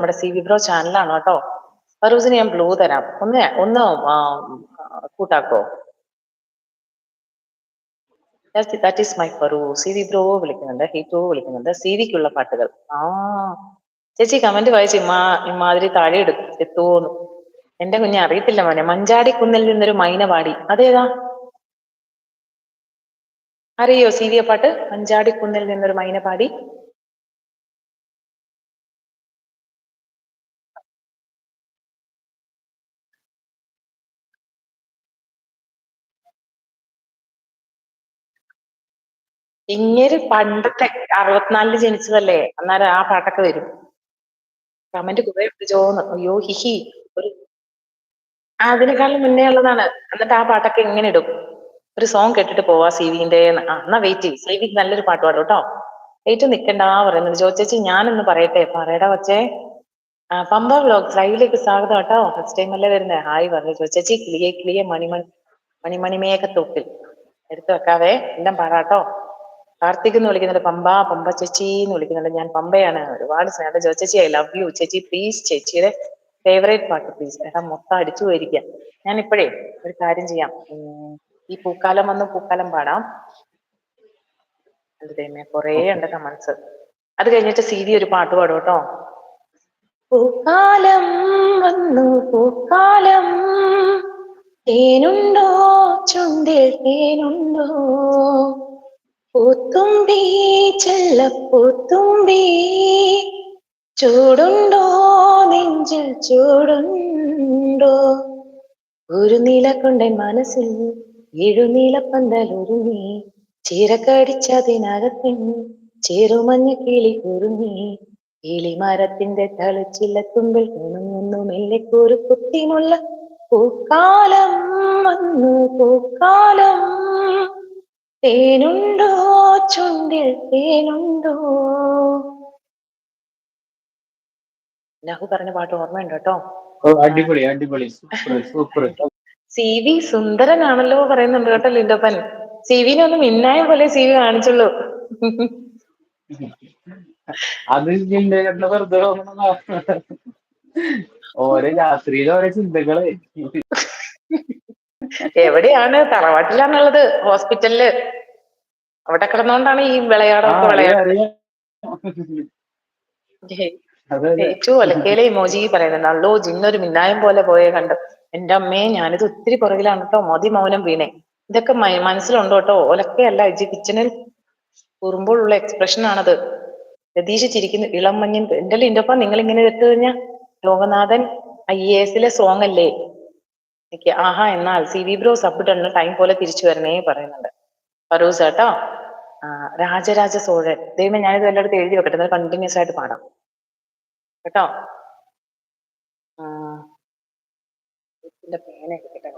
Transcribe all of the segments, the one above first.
നമ്മുടെ C V bro ചാനലാണ് കേട്ടോ. ഫറൂസിന് ഞാൻ ബ്ലൂ തരാം. ഒന്ന് കൂട്ടാക്കോ? ദാറ്റ് ഈസ് മൈ ഫറൂ. സി വി ബ്രോ വിളിക്കുന്നുണ്ട്, ഹിറ്റോ വിളിക്കുന്നുണ്ട്. സി വിക്കുള്ള പാട്ടുകൾ. ചേച്ചി കമന്റ് വായിച്ച് ഇമാതിരി താഴെ എത്തുവോന്ന്. എന്റെ കുഞ്ഞെ അറിയത്തില്ല മോനെ. മഞ്ചാടി കുന്നിൽ നിന്നൊരു മൈന പാടി, അതേതാ അറിയോ? സി വി പാട്ട് മഞ്ചാടി കുന്നിൽ നിന്നൊരു മൈന പാടി. ഇങ്ങനെ പണ്ടത്തെ 64 ജനിച്ചതല്ലേ, അന്നേരം ആ പാട്ടൊക്കെ വരും. കമന്റ് കുറെ പിടിച്ചോന്ന്. അയ്യോ ഹിഹി. അതിനേക്കാളും മുന്നേ ഉള്ളതാണ്. എന്നിട്ട് ആ പാട്ടൊക്കെ ഇങ്ങനെ ഇടും. ഒരു സോങ് കേട്ടിട്ട് പോവാ സി വിന്റെ. എന്നാ വെയിറ്റ് ചെയ്യും. സി വി നല്ലൊരു പാട്ട് പാടും കേട്ടോ. ഏറ്റവും നിക്കണ്ടാ പറയുന്നത്. ചേച്ചി ഞാനൊന്ന് പറയട്ടെ? പറയടാ വച്ചേ. പമ്പ വ്ലോഗ്സ് ലൈവിലേക്ക് സ്വാഗതം കേട്ടോ. ഫസ്റ്റ് ടൈം അല്ലേ വരുന്നത്. ഹായ് പറഞ്ഞു ചേച്ചി. കിളിയെ മണിമണിമേഘത്തോപ്പിൽ എടുത്തു വെക്കാവേ. എല്ലാം പാടാട്ടോ. കാർത്തിക് എന്ന് വിളിക്കുന്നുണ്ട്. പമ്പ ചേച്ചി എന്ന് വിളിക്കുന്നുണ്ട്. ഞാൻ പമ്പയാണ്. ഒരുപാട് സ്നേഹം ചേച്ചി. ഐ ലവ് യു ചേച്ചി. പ്ലീസ് ചേച്ചിയുടെ ഫേവറേറ്റ് പാട്ട് പ്ലീസ്. എടാ മൊത്തം അടിച്ചു പോയിരിക്കുക. ഞാൻ ഇപ്പോഴേ ഒരു കാര്യം ചെയ്യാം. ഈ പൂക്കാലം വന്ന് പൂക്കാലം പാടാം. അത് തന്നെ കൊറേ ഉണ്ട് കമന്റ്സ്. അത് കഴിഞ്ഞിട്ട് സി വി ഒരു പാട്ട് പാടും കേട്ടോ. പൂക്കാലം വന്നു പൂക്കാലം, തേനുണ്ടോ ചുണ്ടിൽ തേനുണ്ടോ, പൂത്തുമ്പി ചെല്ലപ്പൂത്തുമ്പി, ചൂടുണ്ടോ നെഞ്ചിൽ ചൂടുണ്ടോ, ഒരു നീലക്കൊണ്ടൻ മനസ്സിൽ എഴുനീലപ്പന്തലൊരുങ്ങി, ചിറകടിച്ചതിനകത്തിൻ ചെറുമഞ്ഞ കിളി കുറുങ്ങി, കിളിമരത്തിന്റെ തളിച്ചില്ലത്തുമ്പിൽ കുണുങ്ങുന്നു മെല്ലെക്കൊരു കുത്തിമുള്ള. പൂക്കാലം വന്നു പൂക്കാലം, തേനുണ്ടോ ചുണ്ടിൽ തേനുണ്ടോ. രാഹു പറഞ്ഞ പാട്ട് ഓർമ്മയുണ്ട് കേട്ടോ. അടിപൊളി അടിപൊളി, സൂപ്പർ. സി വി സുന്ദരനാണല്ലോ പറയുന്നുണ്ട് കേട്ടോ ലിൻഡോപ്പൻ. സി വിനെ ഒന്ന് മിന്നായം പോലെ സി വി കാണിച്ചുള്ളൂ. അത് വെറുതെ ഓരോ രാത്രിയിലെ ഓരോ ചിന്തകള്. എവിടെയാണ്? തറവാട്ടിലാണുള്ളത്, ഹോസ്പിറ്റലില്. അവിടെ കിടന്നോണ്ടാണ് ഈ വിളയാടമൊക്കെ വിളയാടുന്നത്. ഏറ്റവും ഒലക്കേലെ ഇമോജി പറയുന്നുണ്ട്. അല്ലോ ജിന്നൊരു മിന്നായം പോലെ പോയേ കണ്ടു. എന്റെ അമ്മയെ ഞാനിത് ഒത്തിരി പുറകിലാണ് കേട്ടോ. മൗനം വീണേ. ഇതൊക്കെ മനസ്സിലുണ്ടോ കേട്ടോ. ഒലക്കയല്ല. കിച്ചണിൽ കുറുമ്പോഴുള്ള എക്സ്പ്രഷൻ ആണത്. രതീഷ് ചിരിക്കുന്നു. ഇളം മഞ്ഞിൻ. എന്റെ ലിൻഡോപ്പ നിങ്ങൾ ഇങ്ങനെ എടുത്തു കഴിഞ്ഞാ ലോകനാഥൻ IAS സോങ് അല്ലേ? ആഹാ. എന്നാൽ സി വി ബ്രോ സബ്ബിട്ടുണ്ട്. ടൈം പോലെ തിരിച്ചു വരണേ പറയുന്നുണ്ട് ഫറൂസ് കേട്ടോ. രാജരാജ സോഴൻ. ദൈവം ഞാനിത് എല്ലായിടത്തും എഴുതി വെക്കട്ടെ, കണ്ടിന്യൂസ് ആയിട്ട് പാടാം കേട്ടോ. പേന എടുക്കട്ടെ.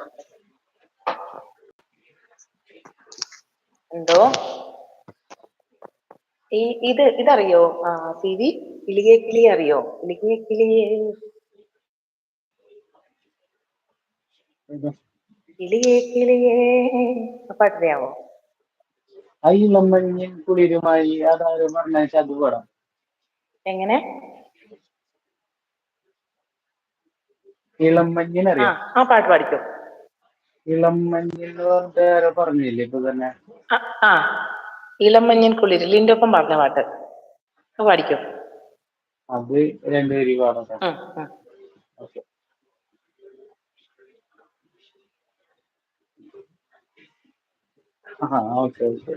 എന്തോ ഇതറിയോ സി വി? കിളിയെ അറിയോ? കിളിയെ പാട്ടറിയാവോ? മഞ്ഞിൻ കുളിരുമായി അതാരും പറഞ്ഞ അത് പാടാം. എങ്ങനെ? ഇളം മഞ്ഞിൻ അറിയാം. ആ പാട്ട് പാടിക്കോ. ഇളം മഞ്ഞിൻ പറഞ്ഞില്ലേ ഇപ്പൊ തന്നെ. ഇളം മഞ്ഞിൻ കുളിര് ലിന്റെ ഒപ്പം പറഞ്ഞ പാട്ട് പാടിക്കോ. അത് രണ്ടുപേരും പാടാം. ഓക്കെ. ഓക്കെ.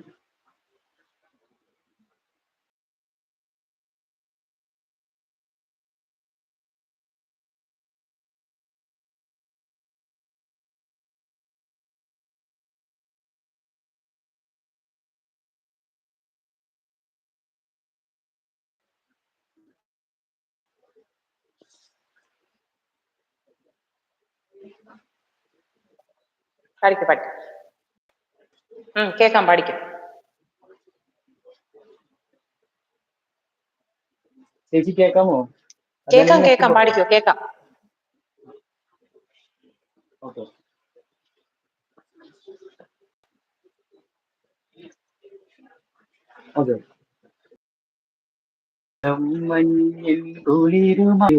പാടിക്കോ. കേക്കാം. പാടിക്കോ. ചേച്ചി കേക്കാമോ? കേക്കാം. പാടിക്കോ. കേക്കാം. ഓക്കെ. ഓക്കെ. മഞ്ഞിൻ കുളിരുമായി